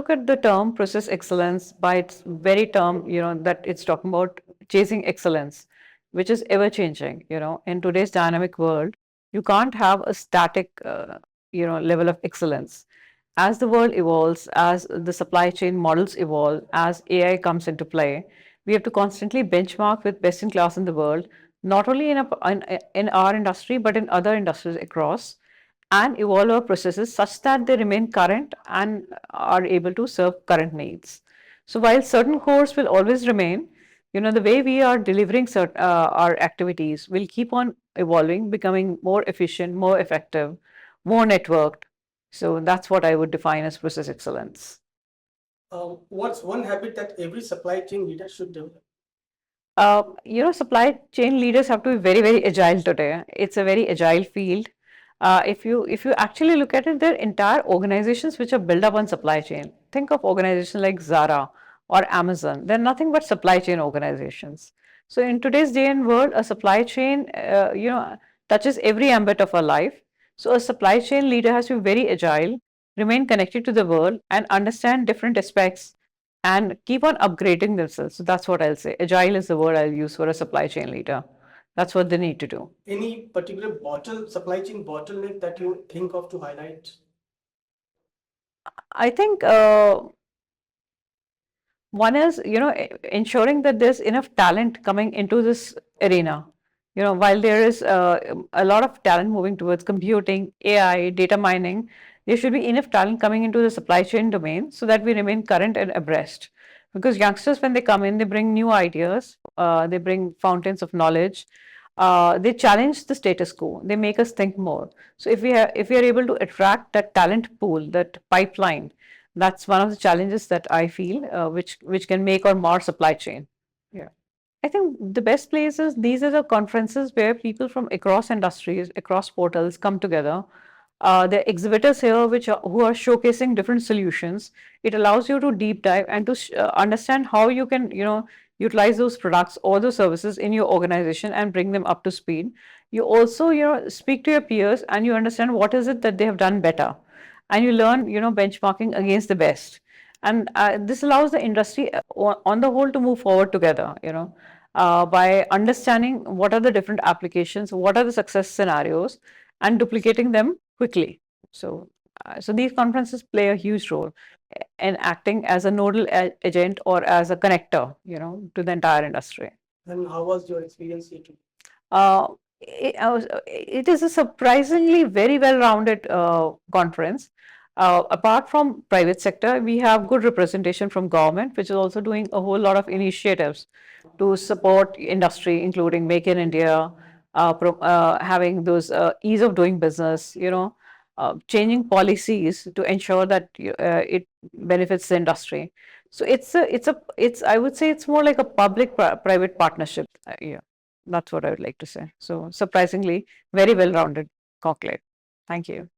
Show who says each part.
Speaker 1: look at the term process excellence by its very term, that it's talking about chasing excellence, which is ever changing. In today's dynamic world, you can't have a static, level of excellence. As the world evolves, as the supply chain models evolve, as AI comes into play, we have to constantly benchmark with best in class in the world, not only in our industry, but in other industries across, and evolve our processes such that they remain current and are able to serve current needs. So while certain cores will always remain, the way we are delivering our activities will keep on evolving, becoming more efficient, more effective, more networked. So that's what I would define as process excellence.
Speaker 2: What's one habit that every supply chain leader should develop?
Speaker 1: Supply chain leaders have to be very, very agile today. It's a very agile field. If you actually look at it, there are entire organizations which are built up on supply chain. Think of organizations like Zara or Amazon. They're nothing but supply chain organizations. So in today's day and world, a supply chain, touches every ambit of our life. So a supply chain leader has to be very agile, remain connected to the world, and understand different aspects and keep on upgrading themselves. So that's what I'll say. Agile is the word I'll use for a supply chain leader. That's what they need to do.
Speaker 2: Any particular supply chain bottleneck that you think of to highlight?
Speaker 1: I think one is, ensuring that there's enough talent coming into this arena. While there is a lot of talent moving towards computing, AI, data mining, there should be enough talent coming into the supply chain domain so that we remain current and abreast. Because youngsters, when they come in, they bring new ideas, they bring fountains of knowledge, they challenge the status quo, they make us think more. So if we are able to attract that talent pool, that pipeline, that's one of the challenges that I feel, which can make or mar supply chain. Yeah. I think the best places, these are the conferences where people from across industries, across portals come together. There are exhibitors here who are showcasing different solutions. It allows you to deep dive and to understand how you can, utilize those products or the services in your organization and bring them up to speed. You also, speak to your peers and you understand what is it that they have done better, and you learn, benchmarking against the best. And this allows the industry on the whole to move forward together, by understanding what are the different applications, what are the success scenarios, and duplicating them quickly. So these conferences play a huge role in acting as a nodal agent or as a connector, to the entire industry.
Speaker 2: And how was your experience here too?
Speaker 1: It is a surprisingly very well-rounded conference. Apart from private sector, we have good representation from government, which is also doing a whole lot of initiatives to support industry, including Make in India, having those ease of doing business, changing policies to ensure that it benefits the industry. So it's I would say it's more like a public-private partnership. Yeah, that's what I would like to say. So surprisingly, very well-rounded conclave. Thank you.